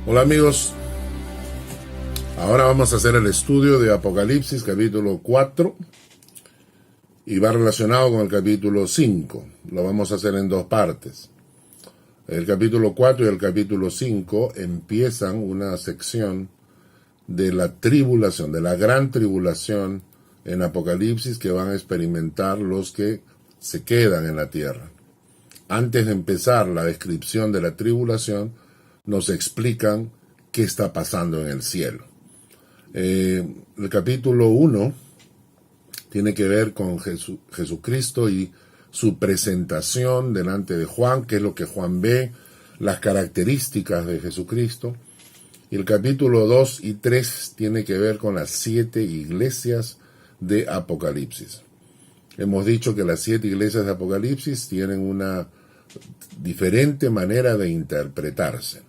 Hola amigos, ahora vamos a hacer el estudio de Apocalipsis capítulo 4 y va relacionado con el capítulo 5. Lo vamos a hacer en dos partes. El capítulo 4 y el capítulo 5 empiezan una sección de la tribulación, de la gran tribulación en Apocalipsis que van a experimentar los que se quedan en la tierra. Antes de empezar la descripción de la tribulación, nos explican qué está pasando en el cielo. El capítulo 1 tiene que ver con Jesucristo y su presentación delante de Juan, qué es lo que Juan ve, las características de Jesucristo. Y el capítulo 2 y 3 tiene que ver con las 7 iglesias de Apocalipsis. Hemos dicho que las 7 iglesias de Apocalipsis tienen una diferente manera de interpretarse.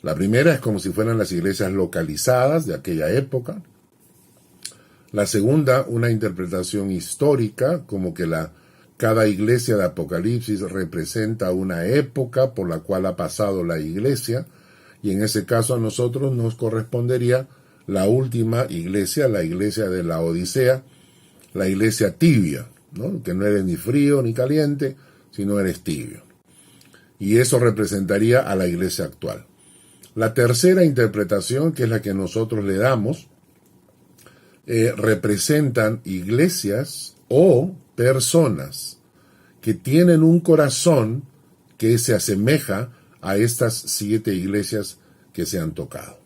La primera es como si fueran las iglesias localizadas de aquella época. La segunda, una interpretación histórica, como que cada iglesia de Apocalipsis representa una época por la cual ha pasado la iglesia, y en ese caso a nosotros nos correspondería la última iglesia, la iglesia de la Odisea, la iglesia tibia, ¿no? Que no eres ni frío ni caliente, sino eres tibio. Y eso representaría a la iglesia actual. La tercera interpretación, que es la que nosotros le damos, representan iglesias o personas que tienen un corazón que se asemeja a estas 7 iglesias que se han tocado.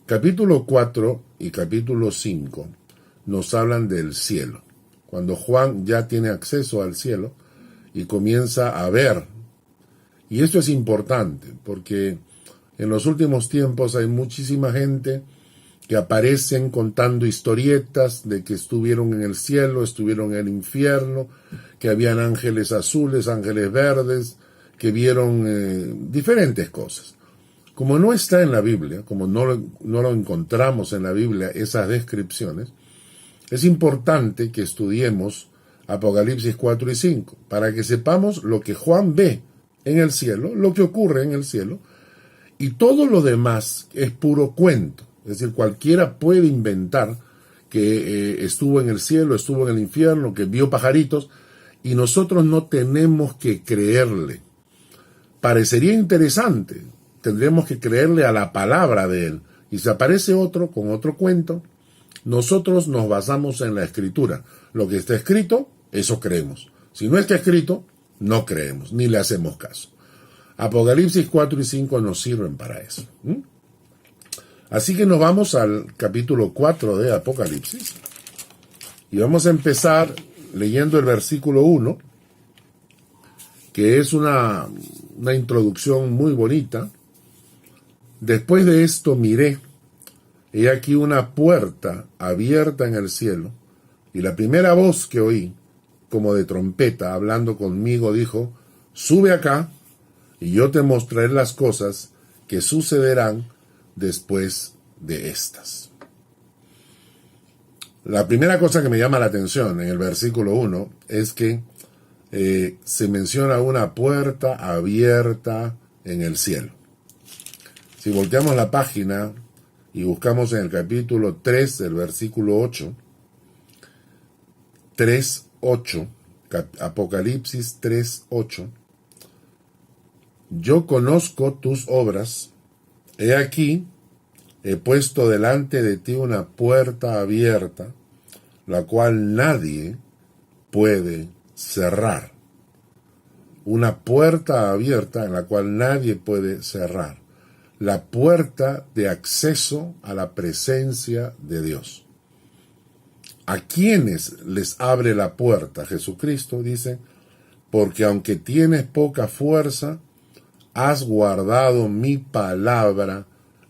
Capítulo 4 y capítulo 5 nos hablan del cielo. Cuando Juan ya tiene acceso al cielo y comienza a ver. Y esto es importante porque en los últimos tiempos hay muchísima gente que aparecen contando historietas de que estuvieron en el cielo, estuvieron en el infierno, que habían ángeles azules, ángeles verdes, que vieron diferentes cosas. Como no está en la Biblia, como no lo encontramos en la Biblia, esas descripciones, es importante que estudiemos Apocalipsis 4 y 5, para que sepamos lo que Juan ve en el cielo, lo que ocurre en el cielo, y todo lo demás es puro cuento. Es decir, cualquiera puede inventar que estuvo en el cielo, estuvo en el infierno, que vio pajaritos, y nosotros no tenemos que creerle. Parecería interesante, tendremos que creerle a la palabra de él. Y si aparece otro con otro cuento, nosotros nos basamos en la escritura. Lo que está escrito, eso creemos. Si no está escrito, no creemos, ni le hacemos caso. Apocalipsis 4 y 5 nos sirven para eso. Así que nos vamos al capítulo 4 de Apocalipsis y vamos a empezar leyendo el versículo 1, que es una introducción muy bonita. Después de esto miré, he aquí una puerta abierta en el cielo, y la primera voz que oí, como de trompeta, hablando conmigo, dijo: sube acá, y yo te mostraré las cosas que sucederán después de estas. La primera cosa que me llama la atención en el versículo 1 es que se menciona una puerta abierta en el cielo. Si volteamos la página y buscamos en el capítulo 3, el versículo 8, 3:8, Apocalipsis 3:8, yo conozco tus obras, he aquí, he puesto delante de ti una puerta abierta, la cual nadie puede cerrar. Una puerta abierta en la cual nadie puede cerrar. La puerta de acceso a la presencia de Dios. ¿A quiénes les abre la puerta? Jesucristo dice: porque aunque tienes poca fuerza, has guardado mi palabra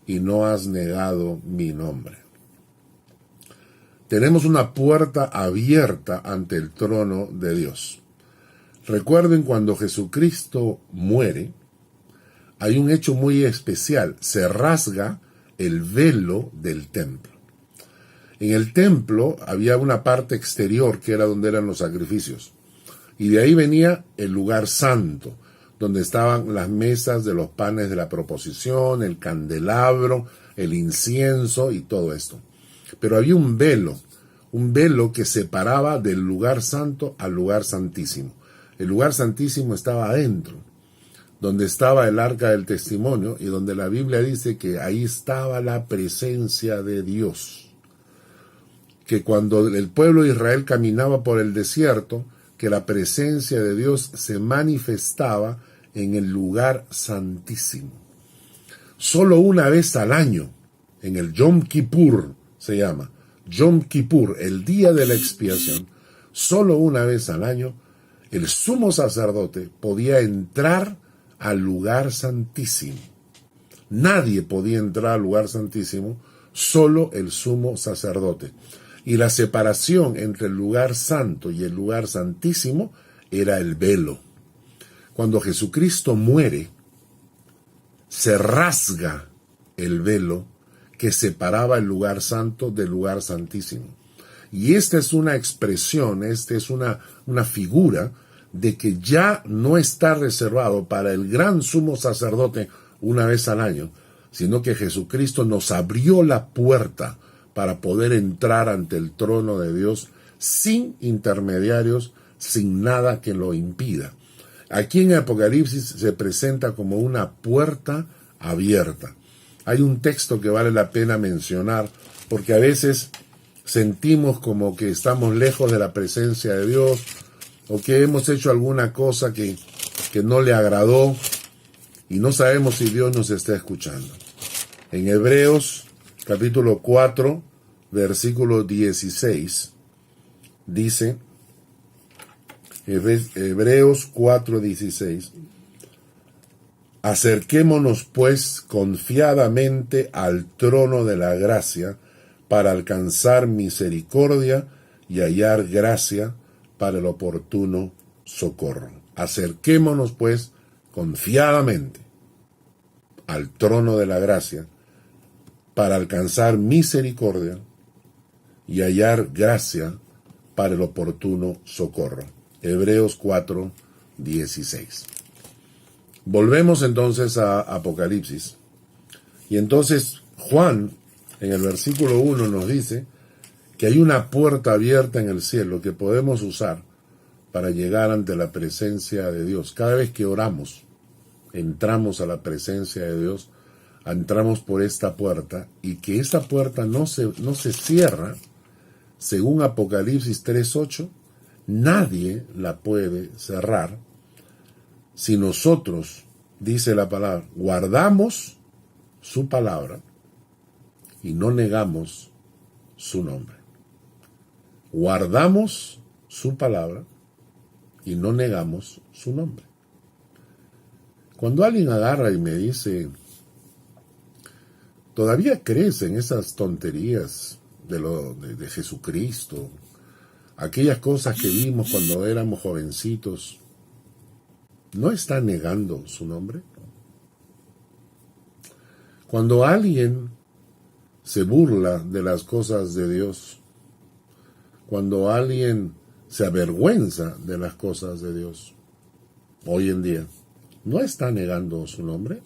y no has negado mi nombre. Tenemos una puerta abierta ante el trono de Dios. Recuerden, cuando Jesucristo muere, hay un hecho muy especial. Se rasga el velo del templo. En el templo había una parte exterior que era donde eran los sacrificios. Y de ahí venía el lugar santo, donde estaban las mesas de los panes de la proposición, el candelabro, el incienso y todo esto. Pero había un velo que separaba del lugar santo al lugar santísimo. El lugar santísimo estaba adentro, donde estaba el arca del testimonio y donde la Biblia dice que ahí estaba la presencia de Dios. Que cuando el pueblo de Israel caminaba por el desierto, que la presencia de Dios se manifestaba en el lugar santísimo. Solo una vez al año, en el Yom Kippur se llama, Yom Kippur, el día de la expiación, solo una vez al año, el sumo sacerdote podía entrar al lugar santísimo. Nadie podía entrar al lugar santísimo, solo el sumo sacerdote. Y la separación entre el lugar santo y el lugar santísimo era el velo. Cuando Jesucristo muere, se rasga el velo que separaba el lugar santo del lugar santísimo. Y esta es una expresión, esta es una figura de que ya no está reservado para el gran sumo sacerdote una vez al año, sino que Jesucristo nos abrió la puerta para poder entrar ante el trono de Dios sin intermediarios, sin nada que lo impida. Aquí en Apocalipsis se presenta como una puerta abierta. Hay un texto que vale la pena mencionar, porque a veces sentimos como que estamos lejos de la presencia de Dios, o que hemos hecho alguna cosa que no le agradó, y no sabemos si Dios nos está escuchando. En Hebreos, capítulo 4, versículo 16, dice, Hebreos 4:16, acerquémonos pues confiadamente al trono de la gracia para alcanzar misericordia y hallar gracia para el oportuno socorro. Acerquémonos pues confiadamente al trono de la gracia para alcanzar misericordia y hallar gracia para el oportuno socorro. Hebreos 4:16. Volvemos entonces a Apocalipsis. Y entonces Juan, en el versículo 1, nos dice que hay una puerta abierta en el cielo que podemos usar para llegar ante la presencia de Dios. Cada vez que oramos, entramos a la presencia de Dios, entramos por esta puerta, y que esta puerta no se cierra, según Apocalipsis 3:8, nadie la puede cerrar si nosotros, dice la palabra, guardamos su palabra y no negamos su nombre. Guardamos su palabra y no negamos su nombre. Cuando alguien agarra y me dice, ¿todavía crees en esas tonterías de Jesucristo? Aquellas cosas que vimos cuando éramos jovencitos, ¿no está negando su nombre? Cuando alguien se burla de las cosas de Dios, cuando alguien se avergüenza de las cosas de Dios, hoy en día, ¿no está negando su nombre?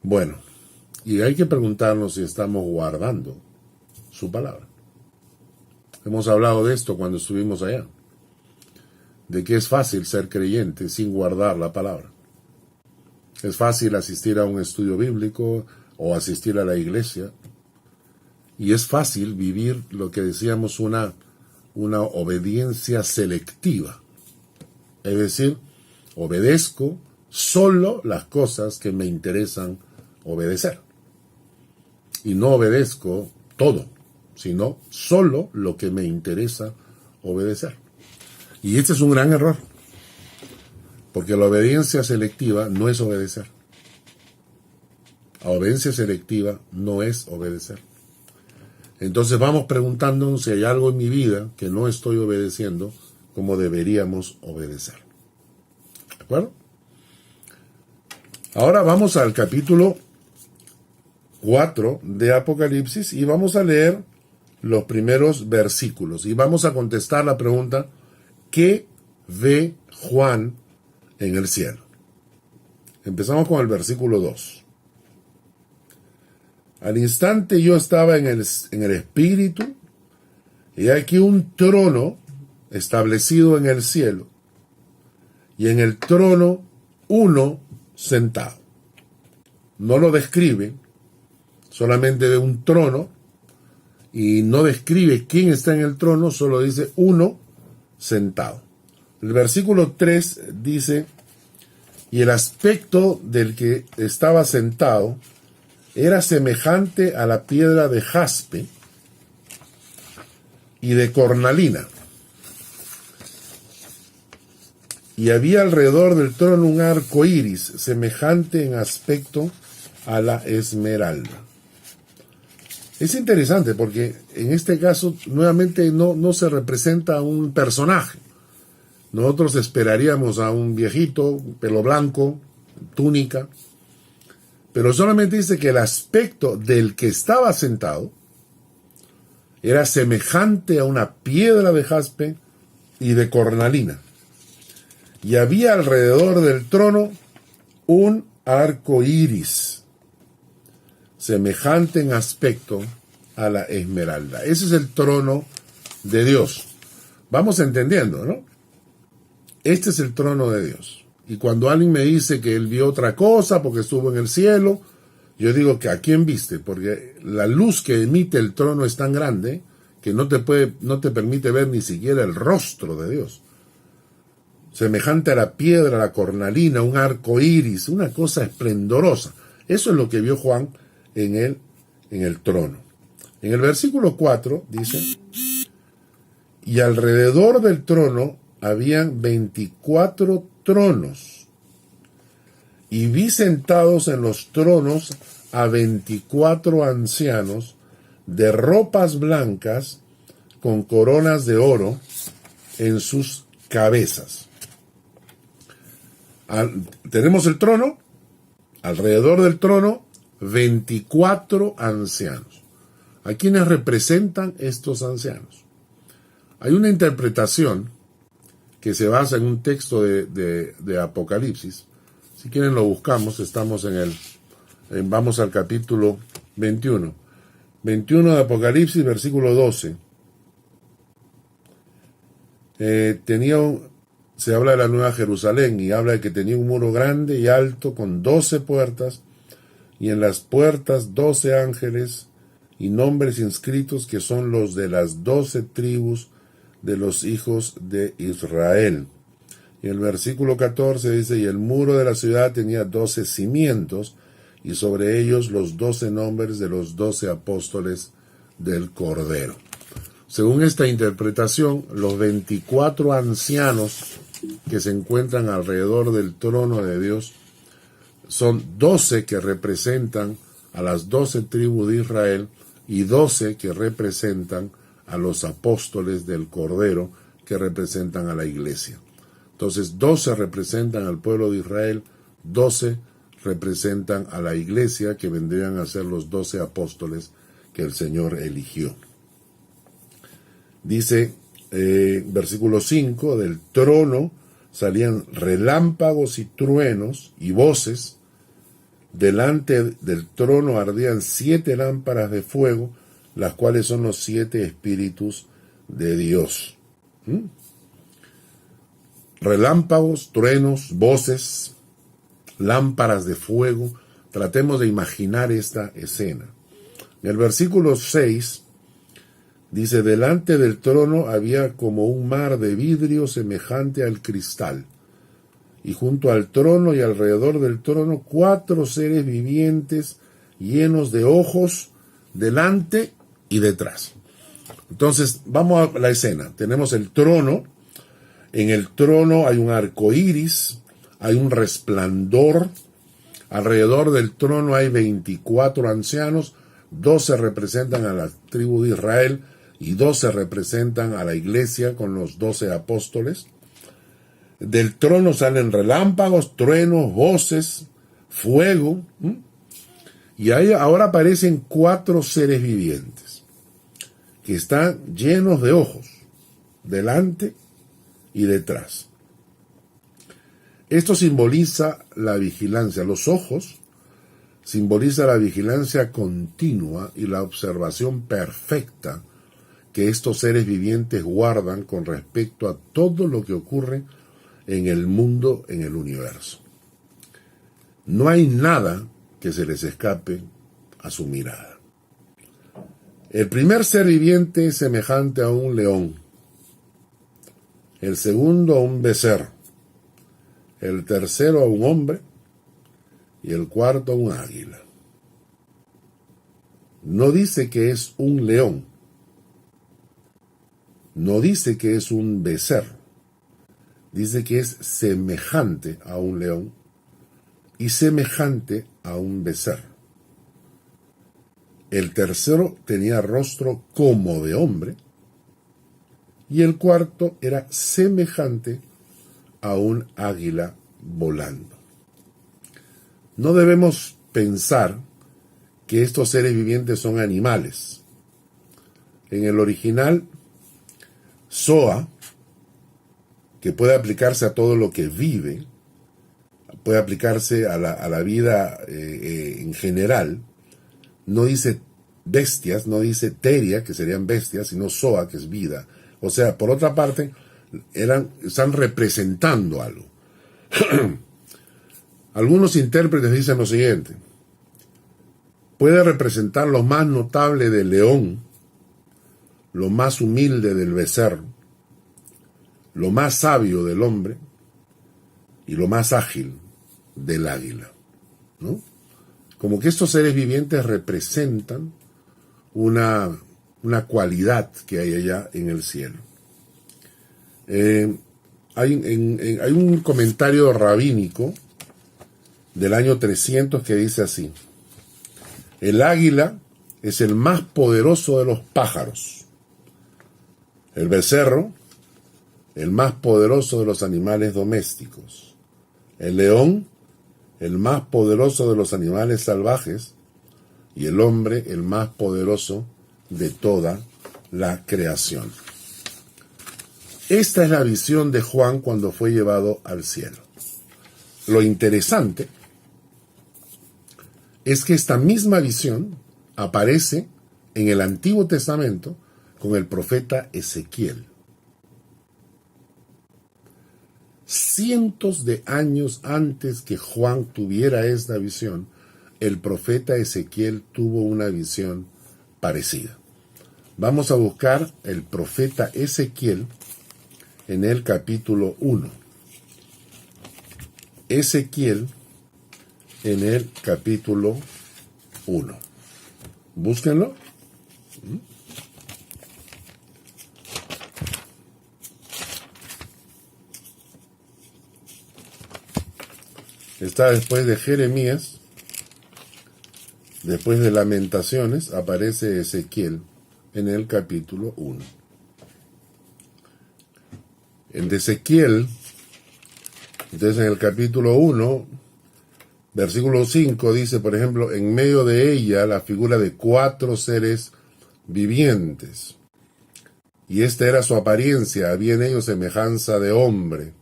Bueno, y hay que preguntarnos si estamos guardando su palabra. Hemos hablado de esto cuando estuvimos allá, de que es fácil ser creyente sin guardar la palabra. Es fácil asistir a un estudio bíblico o asistir a la iglesia, y es fácil vivir lo que decíamos una obediencia selectiva. Es decir, obedezco solo las cosas que me interesan obedecer. Y no obedezco todo, sino solo lo que me interesa obedecer. Y este es un gran error, porque la obediencia selectiva no es obedecer. La obediencia selectiva no es obedecer. Entonces vamos preguntándonos si hay algo en mi vida que no estoy obedeciendo como deberíamos obedecer. ¿De acuerdo? Ahora vamos al capítulo 4 de Apocalipsis y vamos a leer los primeros versículos y vamos a contestar la pregunta: ¿qué ve Juan en el cielo? Empezamos con el versículo 2. Al instante yo estaba en el espíritu, y aquí un trono establecido en el cielo, y en el trono uno sentado. No lo describe, solamente ve un trono, y no describe quién está en el trono, solo dice uno sentado. El versículo 3 dice, y el aspecto del que estaba sentado era semejante a la piedra de jaspe y de cornalina. Y había alrededor del trono un arco iris, semejante en aspecto a la esmeralda. Es interesante porque en este caso nuevamente no se representa a un personaje. Nosotros esperaríamos a un viejito, pelo blanco, túnica, pero solamente dice que el aspecto del que estaba sentado era semejante a una piedra de jaspe y de cornalina. Y había alrededor del trono un arco iris, semejante en aspecto a la esmeralda. Ese es el trono de Dios. Vamos entendiendo, ¿no? Este es el trono de Dios. Y cuando alguien me dice que él vio otra cosa porque estuvo en el cielo, yo digo que ¿a quién viste? Porque la luz que emite el trono es tan grande que no te permite ver ni siquiera el rostro de Dios. Semejante a la piedra, la cornalina, un arco iris, una cosa esplendorosa. Eso es lo que vio Juan en el trono. En el versículo 4 dice, y alrededor del trono habían 24 tronos, y vi sentados en los tronos a 24 ancianos de ropas blancas con coronas de oro en sus cabezas. Tenemos el trono, alrededor del trono 24 ancianos. ¿A quiénes representan estos ancianos? Hay una interpretación que se basa en un texto de Apocalipsis. Si quieren lo buscamos, estamos vamos al capítulo 21. 21 de Apocalipsis, versículo 12. Se habla de la Nueva Jerusalén y habla de que tenía un muro grande y alto con 12 puertas, y en las puertas 12 ángeles y nombres inscritos que son los de las 12 tribus de los hijos de Israel. Y el versículo 14 dice, y el muro de la ciudad tenía 12 cimientos, y sobre ellos los 12 nombres de los 12 apóstoles del Cordero. Según esta interpretación, los 24 ancianos que se encuentran alrededor del trono de Dios son 12 que representan a las 12 tribus de Israel y 12 que representan a los apóstoles del Cordero, que representan a la iglesia. Entonces 12 representan al pueblo de Israel, 12 representan a la iglesia, que vendrían a ser los 12 apóstoles que el Señor eligió. Dice, versículo 5, del trono salían relámpagos y truenos y voces. Delante del trono ardían 7 lámparas de fuego, las cuales son los 7 espíritus de Dios. Relámpagos, truenos, voces, lámparas de fuego. Tratemos de imaginar esta escena. En el versículo 6 dice, delante del trono había como un mar de vidrio semejante al cristal, y junto al trono y alrededor del trono 4 seres vivientes llenos de ojos delante y detrás. Entonces vamos a la escena. Tenemos el trono. En el trono hay un arco iris, hay un resplandor. Alrededor del trono hay 24 ancianos, 12 representan a la tribu de Israel y 12 representan a la iglesia con los 12 apóstoles. Del trono salen relámpagos, truenos, voces, fuego. Y ahí ahora aparecen 4 seres vivientes que están llenos de ojos, delante y detrás. Esto simboliza la vigilancia. Los ojos simboliza la vigilancia continua y la observación perfecta que estos seres vivientes guardan con respecto a todo lo que ocurre en el mundo, en el universo. No hay nada que se les escape a su mirada. El primer ser viviente es semejante a un león, el segundo a un becerro, el tercero a un hombre y el cuarto a un águila. No dice que es un león, no dice que es un becerro, dice que es semejante a un león y semejante a un becerro. El tercero tenía rostro como de hombre y el cuarto era semejante a un águila volando. No debemos pensar que estos seres vivientes son animales. En el original, Zoa, que puede aplicarse a todo lo que vive, puede aplicarse a la vida en general, no dice bestias, no dice teria, que serían bestias, sino Zoa, que es vida. O sea, por otra parte, están representando algo. Algunos intérpretes dicen lo siguiente: puede representar lo más notable del león, lo más humilde del becerro, lo más sabio del hombre y lo más ágil del águila, ¿no? Como que estos seres vivientes representan una cualidad que hay allá en el cielo. Hay un comentario rabínico del año 300 que dice así: el águila es el más poderoso de los pájaros, el becerro el más poderoso de los animales domésticos, el león el más poderoso de los animales salvajes y el hombre el más poderoso de toda la creación. Esta es la visión de Juan cuando fue llevado al cielo. Lo interesante es que esta misma visión aparece en el Antiguo Testamento con el profeta Ezequiel. Cientos de años antes que Juan tuviera esta visión, el profeta Ezequiel tuvo una visión parecida. Vamos a buscar el profeta Ezequiel en el capítulo 1. Ezequiel en el capítulo 1. Búsquenlo. Está después de Jeremías, después de Lamentaciones, aparece Ezequiel en el capítulo 1. En Ezequiel, entonces en el capítulo 1, versículo 5, dice, por ejemplo, en medio de ella la figura de 4 seres vivientes. Y esta era su apariencia, había en ellos semejanza de hombre.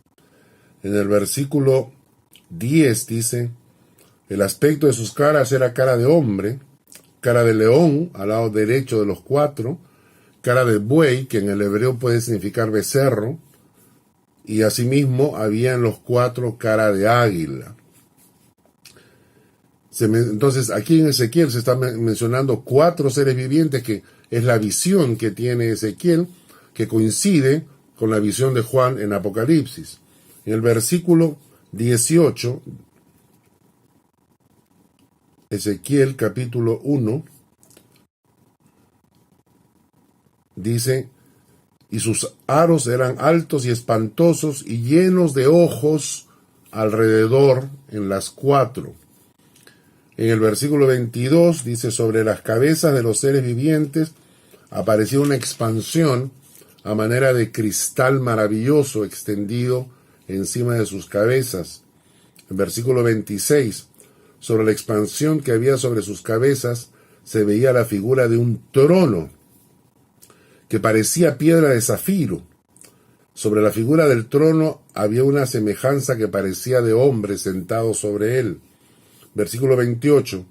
En el versículo 10 dice, el aspecto de sus caras era cara de hombre, cara de león al lado derecho de los 4, cara de buey, que en el hebreo puede significar becerro, y asimismo había en los 4 cara de águila. Entonces aquí en Ezequiel se está mencionando 4 seres vivientes, que es la visión que tiene Ezequiel, que coincide con la visión de Juan en Apocalipsis. En el versículo 18, Ezequiel capítulo 1, dice, y sus aros eran altos y espantosos y llenos de ojos alrededor en las 4. En el versículo 22 dice, sobre las cabezas de los seres vivientes apareció una expansión a manera de cristal maravilloso extendido encima de sus cabezas. En versículo 26, sobre la expansión que había sobre sus cabezas se veía la figura de un trono que parecía piedra de zafiro. Sobre la figura del trono había una semejanza que parecía de hombre sentado sobre él. Versículo 28.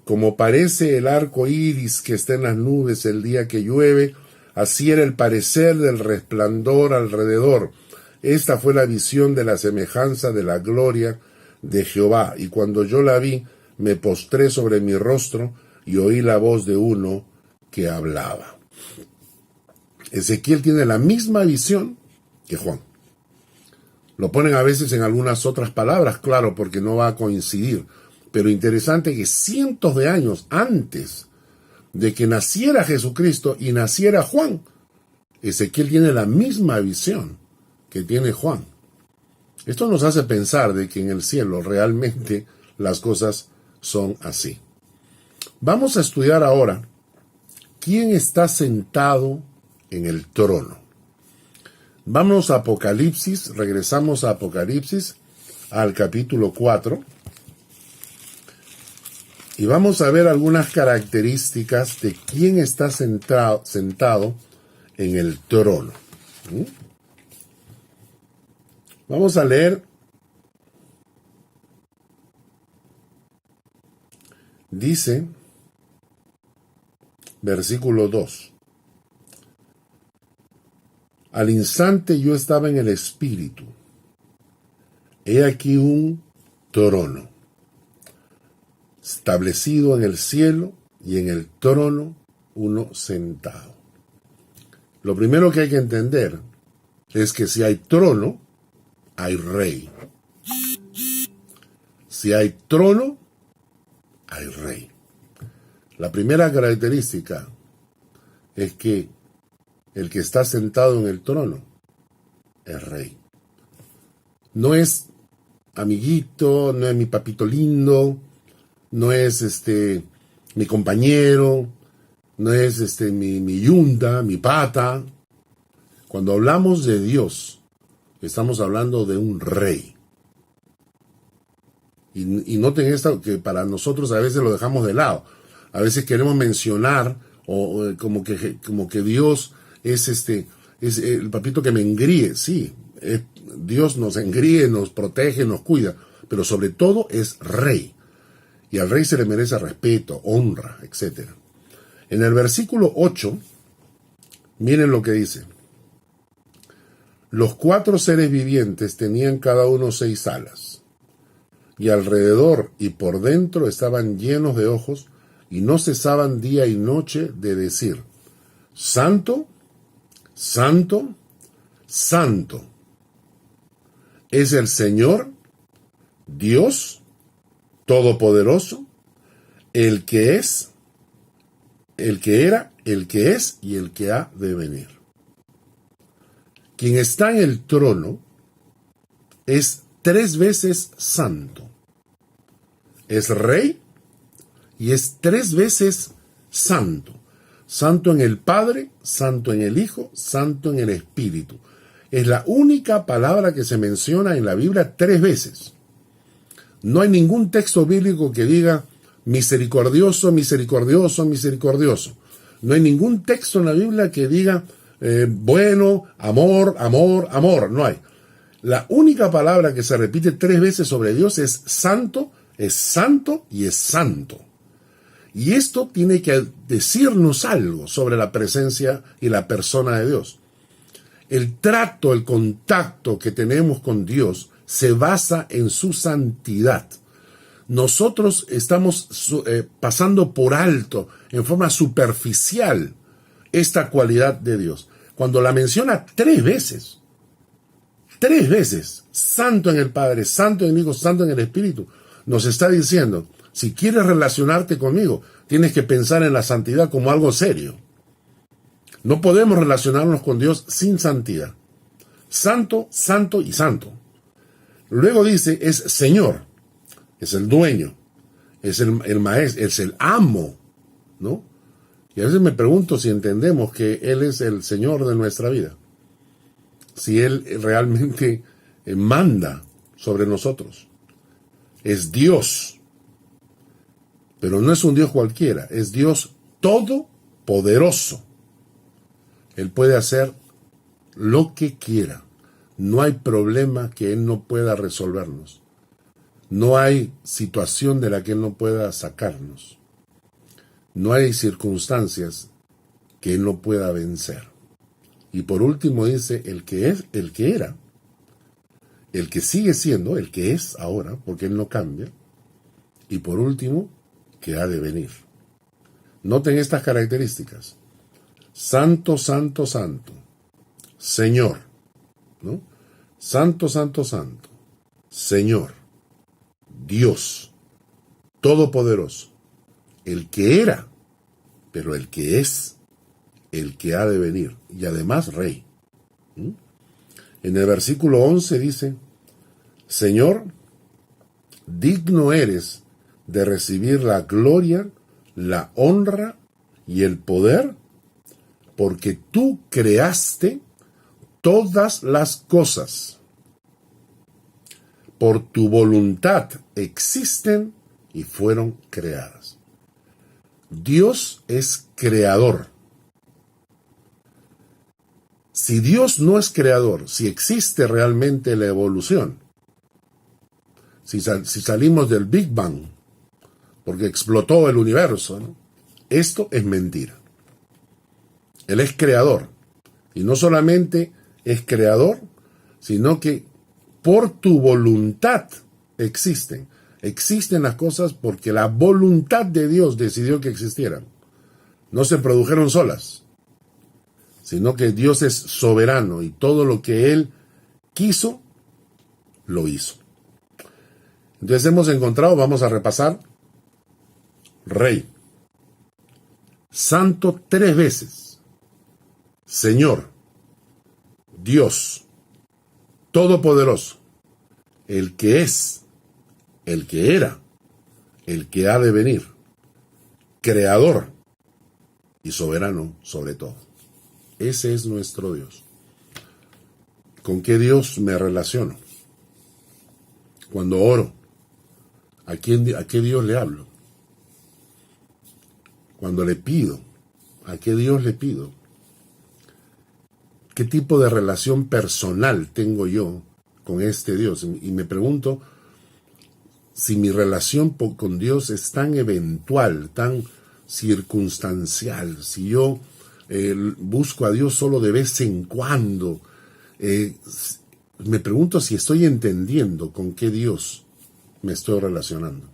Como parece el arco iris que está en las nubes el día que llueve, así era el parecer del resplandor alrededor. Esta fue la visión de la semejanza de la gloria de Jehová. Y cuando yo la vi, me postré sobre mi rostro y oí la voz de uno que hablaba. Ezequiel tiene la misma visión que Juan. Lo ponen a veces en algunas otras palabras, claro, porque no va a coincidir. Pero interesante que cientos de años antes de que naciera Jesucristo y naciera Juan, Ezequiel tiene la misma visión que tiene Juan. Esto nos hace pensar de que en el cielo realmente las cosas son así. Vamos a estudiar ahora quién está sentado en el trono. Vamos a Apocalipsis, regresamos a Apocalipsis, al capítulo 4, y vamos a ver algunas características de quién está sentado en el trono. Vamos a leer. Dice, versículo 2. Al instante yo estaba en el espíritu. He aquí un trono, establecido en el cielo, y en el trono uno sentado. Lo primero que hay que entender es que si hay trono, hay rey. Si hay trono, hay rey. La primera característica es que el que está sentado en el trono es rey. No es amiguito, no es mi papito lindo, no es mi compañero, no es mi yunda, mi pata. Cuando hablamos de Dios, estamos hablando de un rey. Y noten esto, que para nosotros a veces lo dejamos de lado. A veces queremos mencionar como que Dios es el papito que me engríe. Sí, Dios nos engríe, nos protege, nos cuida, pero sobre todo es rey. Y al rey se le merece respeto, honra, etc. En el versículo 8, miren lo que dice. Los 4 seres vivientes tenían cada uno 6 alas, y alrededor y por dentro estaban llenos de ojos, y no cesaban día y noche de decir: Santo, Santo, Santo es el Señor, Dios Todopoderoso, el que es, el que era, el que es y el que ha de venir. Quien está en el trono es 3 veces santo. Es rey y es 3 veces santo. Santo en el Padre, santo en el Hijo, santo en el Espíritu. Es la única palabra que se menciona en la Biblia 3 veces. No hay ningún texto bíblico que diga misericordioso, misericordioso, misericordioso. No hay ningún texto en la Biblia que diga bueno, amor, amor, amor. No hay. La única palabra que se repite 3 veces sobre Dios es santo y es santo. Y esto tiene que decirnos algo sobre la presencia y la persona de Dios. El trato, el contacto que tenemos con Dios se basa en su santidad. Nosotros estamos pasando por alto, en forma superficial, esta cualidad de Dios. Cuando la menciona 3 veces, santo en el Padre, santo en el Hijo, santo en el Espíritu, nos está diciendo: si quieres relacionarte conmigo, tienes que pensar en la santidad como algo serio. No podemos relacionarnos con Dios sin santidad. Santo, santo y santo. Luego dice, es Señor, es el dueño, es el maestro, es el amo, ¿no? Y a veces me pregunto si entendemos que Él es el Señor de nuestra vida. Si Él realmente manda sobre nosotros. Es Dios. Pero no es un Dios cualquiera, es Dios todopoderoso. Él puede hacer lo que quiera. No hay problema que Él no pueda resolvernos. No hay situación de la que Él no pueda sacarnos. No hay circunstancias que Él no pueda vencer. Y por último dice, el que es, el que era, el que sigue siendo, el que es ahora, porque Él no cambia. Y por último, que ha de venir. Noten estas características. Santo, santo, santo. Señor. ¿No? Santo, santo, santo. Señor. Dios. Todopoderoso. El que era, pero el que es, el que ha de venir. Y además Rey. En el versículo 11 dice, Señor, digno eres de recibir la gloria, la honra y el poder, porque tú creaste todas las cosas. Por tu voluntad existen y fueron creadas. Dios es creador. Si Dios no es creador, si existe realmente la evolución, si salimos del Big Bang, porque explotó el universo, ¿no? Esto es mentira. Él es creador. Y no solamente es creador, sino que por tu voluntad existen. Existen las cosas porque la voluntad de Dios decidió que existieran. No se produjeron solas, sino que Dios es soberano y todo lo que Él quiso, lo hizo. Entonces hemos encontrado, vamos a repasar, Rey, Santo 3 veces, Señor, Dios, Todopoderoso, el que es, el que era, el que ha de venir, Creador y soberano sobre todo. Ese es nuestro Dios. ¿Con qué Dios me relaciono? Cuando oro, ¿a qué Dios le hablo? Cuando le pido, ¿a qué Dios le pido? ¿Qué tipo de relación personal tengo yo con este Dios? Y me pregunto si mi relación con Dios es tan eventual, tan circunstancial, si yo busco a Dios solo de vez en cuando. Me pregunto si estoy entendiendo con qué Dios me estoy relacionando.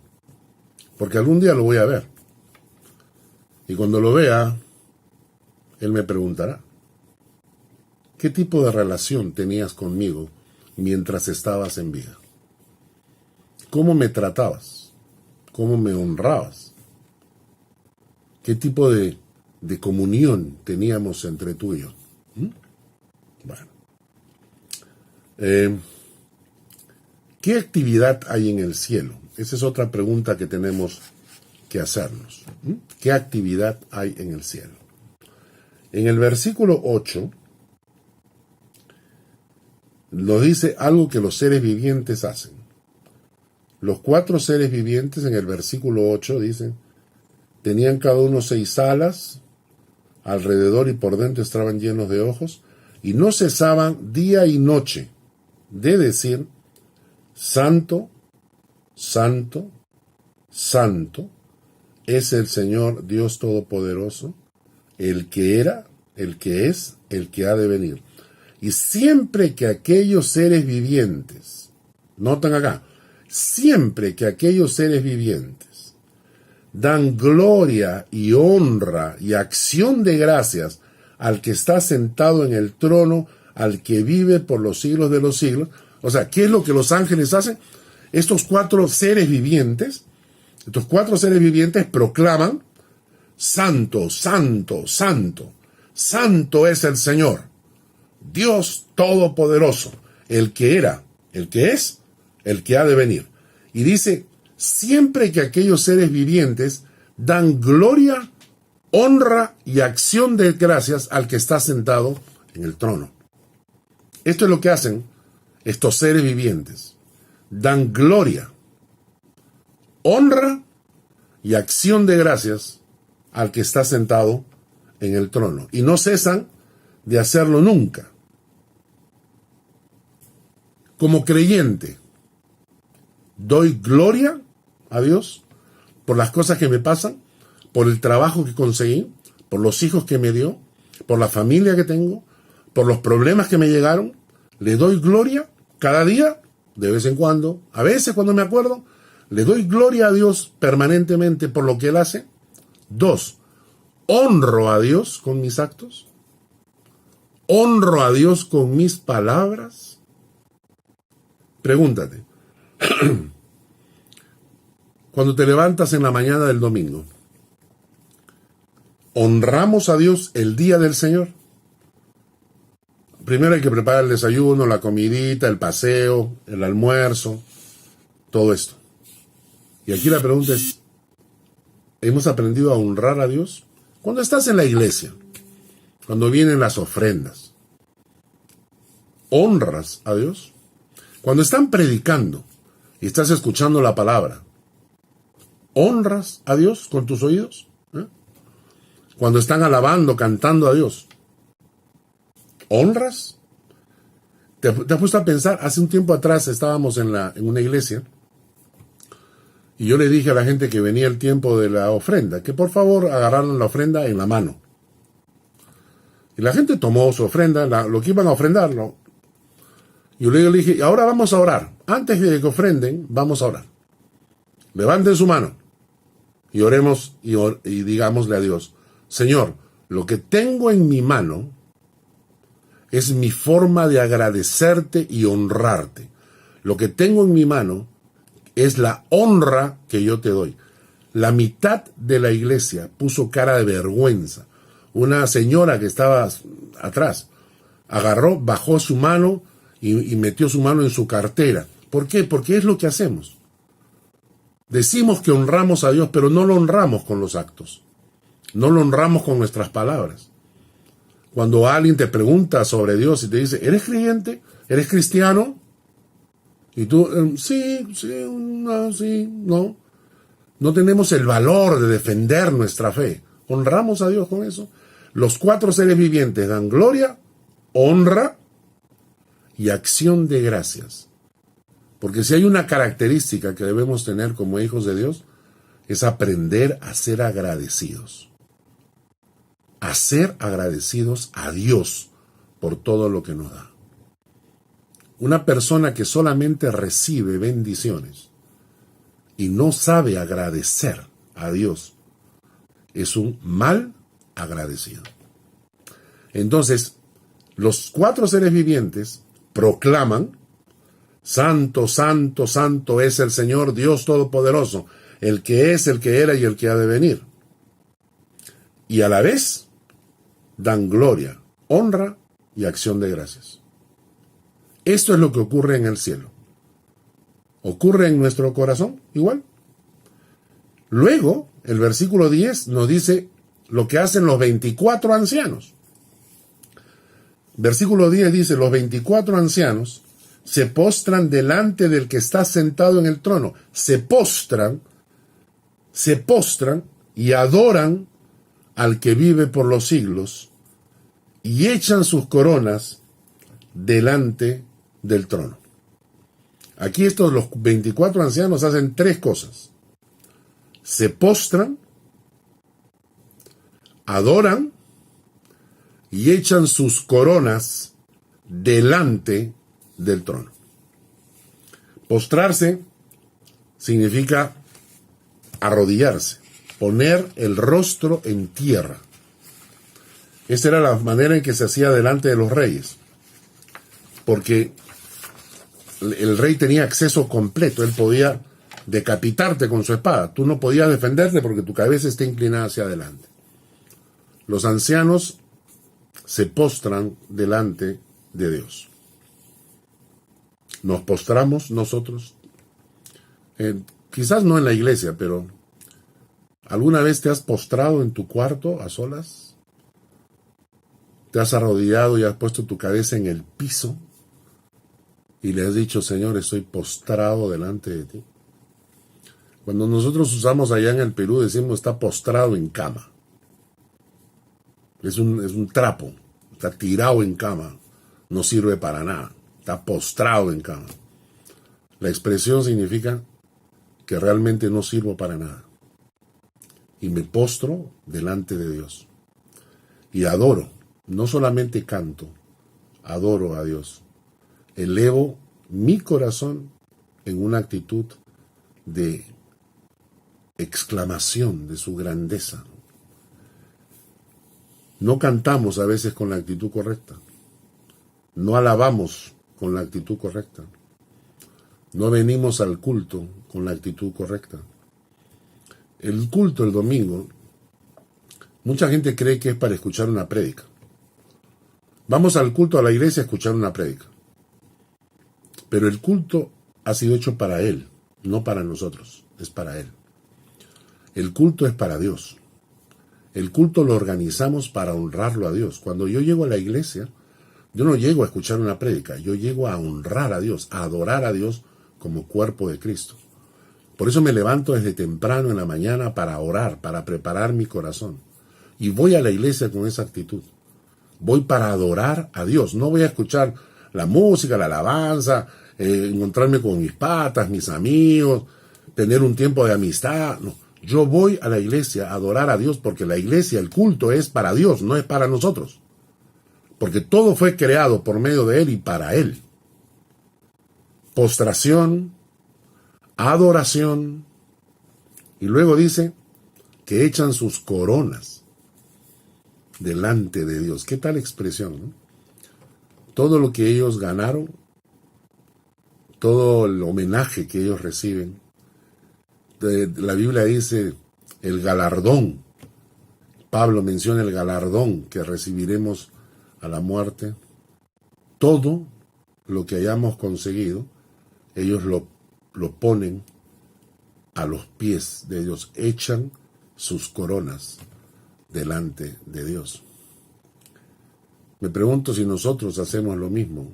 Porque algún día lo voy a ver. Y cuando lo vea, Él me preguntará, ¿qué tipo de relación tenías conmigo mientras estabas en vida? ¿Cómo me tratabas? ¿Cómo me honrabas? ¿Qué tipo de comunión teníamos entre tú y yo? Bueno. ¿Qué actividad hay en el cielo? Esa es otra pregunta que tenemos que hacernos. ¿Qué actividad hay en el cielo? En el versículo 8 nos dice algo que los seres vivientes hacen. Los 4 seres vivientes en el versículo 8 dicen, tenían cada uno 6 alas, alrededor y por dentro estaban llenos de ojos, y no cesaban día y noche de decir, Santo, Santo, Santo, es el Señor Dios Todopoderoso, el que era, el que es, el que ha de venir. Y siempre que aquellos seres vivientes, notan acá, siempre que aquellos seres vivientes dan gloria y honra y acción de gracias al que está sentado en el trono, al que vive por los siglos de los siglos. O sea, ¿qué es lo que los ángeles hacen? Estos 4 seres vivientes proclaman, Santo, Santo, Santo, Santo es el Señor, Dios Todopoderoso, el que era, el que es, el que ha de venir. Y dice, siempre que aquellos seres vivientes dan gloria, honra y acción de gracias al que está sentado en el trono. Esto es lo que hacen estos seres vivientes. Dan gloria, honra y acción de gracias al que está sentado en el trono. Y no cesan de hacerlo nunca. Como creyente, doy gloria a Dios por las cosas que me pasan, por el trabajo que conseguí, por los hijos que me dio, por la familia que tengo, por los problemas que me llegaron. Le doy gloria cada día, de vez en cuando, a veces cuando me acuerdo, le doy gloria a Dios permanentemente por lo que Él hace. 2, honro a Dios con mis actos. Honro a Dios con mis palabras. Pregúntate, cuando te levantas en la mañana del domingo, ¿honramos a Dios el día del Señor? Primero hay que preparar el desayuno, la comidita, el paseo, el almuerzo, todo esto. Y aquí la pregunta es, ¿hemos aprendido a honrar a Dios? Cuando estás en la iglesia, cuando vienen las ofrendas, ¿honras a Dios? Cuando están predicando y estás escuchando la palabra, ¿honras a Dios con tus oídos? Cuando están alabando, cantando a Dios, ¿honras? ¿Te has puesto a pensar? Hace un tiempo atrás estábamos en una iglesia y yo le dije a la gente que venía el tiempo de la ofrenda, que por favor agarraran la ofrenda en la mano. Y la gente tomó su ofrenda, lo que iban a ofrendarlo. Yo le dije, ahora vamos a orar. Antes de que ofrenden, vamos a orar. Levanten su mano y oremos y digámosle a Dios, Señor, lo que tengo en mi mano es mi forma de agradecerte y honrarte. Lo que tengo en mi mano es la honra que yo te doy. La mitad de la iglesia puso cara de vergüenza. Una señora que estaba atrás agarró, bajó su mano y metió su mano en su cartera. ¿Por qué? Porque es lo que hacemos. Decimos que honramos a Dios, pero no lo honramos con los actos. No lo honramos con nuestras palabras. Cuando alguien te pregunta sobre Dios y te dice, ¿eres creyente? ¿Eres cristiano? Y tú, sí, no. No tenemos el valor de defender nuestra fe. ¿Honramos a Dios con eso? Los 4 seres vivientes dan gloria, honra y acción de gracias. Porque si hay una característica que debemos tener como hijos de Dios, es aprender a ser agradecidos. A ser agradecidos a Dios por todo lo que nos da. Una persona que solamente recibe bendiciones y no sabe agradecer a Dios es un mal agradecido. Entonces, los 4 seres vivientes proclaman, Santo, Santo, Santo es el Señor Dios Todopoderoso, el que es, el que era y el que ha de venir. Y a la vez dan gloria, honra y acción de gracias. Esto es lo que ocurre en el cielo. ¿Ocurre en nuestro corazón? Igual. Luego, el versículo 10 nos dice lo que hacen los 24 ancianos. Versículo 10 dice, los 24 ancianos se postran delante del que está sentado en el trono. Se postran y adoran al que vive por los siglos y echan sus coronas delante del trono. Aquí los 24 ancianos hacen 3 cosas. Se postran, adoran y echan sus coronas delante del trono. Postrarse significa arrodillarse, poner el rostro en tierra. Esta era la manera en que se hacía delante de los reyes, porque el rey tenía acceso completo, él podía decapitarte con su espada, tú no podías defenderte porque tu cabeza está inclinada hacia adelante. Los ancianos se postran delante de Dios. Nos postramos nosotros, quizás no en la iglesia, pero ¿alguna vez te has postrado en tu cuarto a solas? ¿Te has arrodillado y has puesto tu cabeza en el piso y le has dicho, Señor, estoy postrado delante de ti? Cuando nosotros usamos allá en el Perú, decimos está postrado en cama. Es un trapo, está tirado en cama, no sirve para nada. está postrado en cama. La expresión significa que realmente no sirvo para nada. Y me postro delante de Dios. Y adoro, no solamente canto, adoro a Dios. Elevo mi corazón en una actitud de exclamación de su grandeza. No cantamos a veces con la actitud correcta. No alabamos con la actitud correcta. No venimos al culto con la actitud correcta. El culto el domingo, mucha gente cree que es para escuchar una prédica. Vamos al culto a la iglesia a escuchar una prédica. Pero el culto ha sido hecho para Él, no para nosotros, es para Él. El culto es para Dios. El culto lo organizamos para honrarlo a Dios. Cuando yo llego a la iglesia, yo no llego a escuchar una prédica, yo llego a honrar a Dios, a adorar a Dios como cuerpo de Cristo. Por eso me levanto desde temprano en la mañana para orar, para preparar mi corazón. Y voy a la iglesia con esa actitud. Voy para adorar a Dios. No voy a escuchar la música, la alabanza, encontrarme con mis patas, mis amigos, tener un tiempo de amistad. No, yo voy a la iglesia a adorar a Dios porque la iglesia, el culto es para Dios, no es para nosotros. Porque todo fue creado por medio de Él y para Él. Postración, adoración, y luego dice que echan sus coronas delante de Dios. ¿Qué tal expresión, no? Todo lo que ellos ganaron, todo el homenaje que ellos reciben, la Biblia dice el galardón. Pablo menciona el galardón que recibiremos a la muerte. Todo lo que hayamos conseguido, ellos lo ponen a los pies de Dios, echan sus coronas delante de Dios. Me pregunto si nosotros hacemos lo mismo,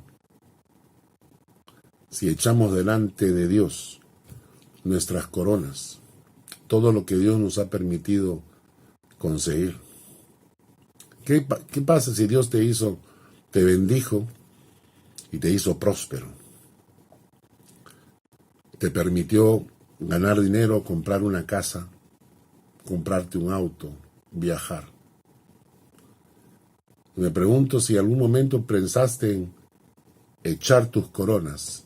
si echamos delante de Dios nuestras coronas, todo lo que Dios nos ha permitido conseguir. ¿Qué pasa si Dios te bendijo y te hizo próspero? Te permitió ganar dinero, comprar una casa, comprarte un auto, viajar. Y me pregunto si algún momento pensaste en echar tus coronas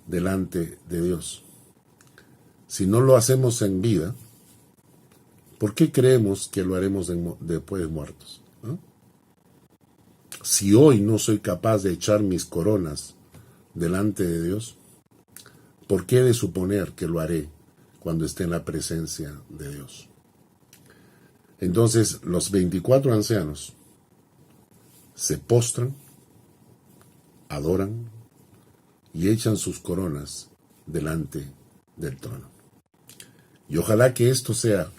delante de Dios. Si no lo hacemos en vida, ¿por qué creemos que lo haremos después de muertos? ¿No? Si hoy no soy capaz de echar mis coronas delante de Dios, ¿por qué he de suponer que lo haré cuando esté en la presencia de Dios? Entonces los 24 ancianos se postran, adoran y echan sus coronas delante del trono. Y ojalá que esto sea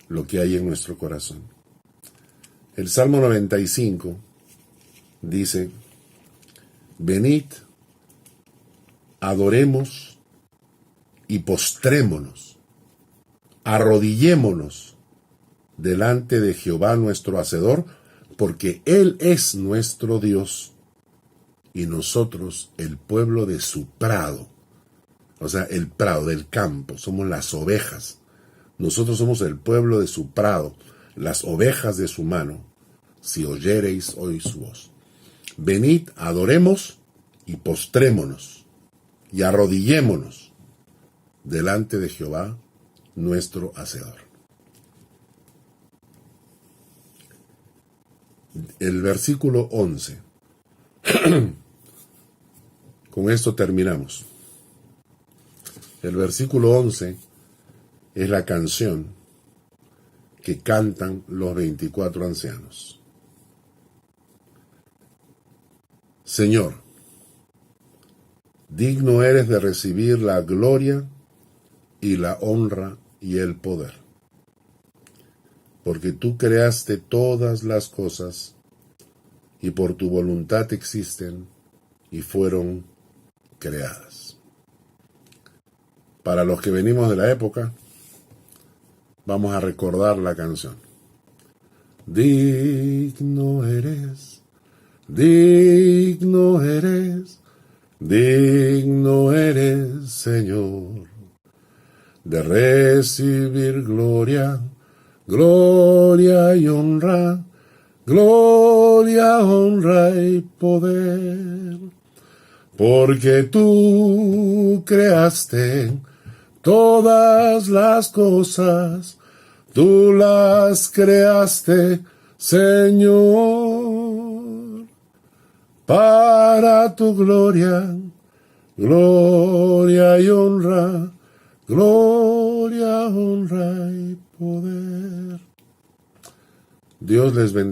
lo que hay en nuestro corazón. El Salmo 95 dice: venid, adoremos y postrémonos, arrodillémonos delante de Jehová nuestro Hacedor, porque Él es nuestro Dios y nosotros el pueblo de su prado. O sea, el prado del campo, somos las ovejas. Nosotros somos el pueblo de su prado, las ovejas de su mano, si oyereis hoy su voz. Venid, adoremos y postrémonos y arrodillémonos delante de Jehová nuestro Hacedor. El versículo 11. Con esto terminamos. El versículo 11 es la canción que cantan los 24 ancianos. Señor, digno eres de recibir la gloria y la honra y el poder, porque tú creaste todas las cosas y por tu voluntad existen y fueron creadas. Para los que venimos de la época, vamos a recordar la canción. Digno eres Digno eres, Señor, de recibir gloria, gloria y honra, gloria, honra y poder. Porque tú creaste todas las cosas, tú las creaste, Señor, para tu gloria, gloria y honra, gloria, honra y poder. Dios les bendiga.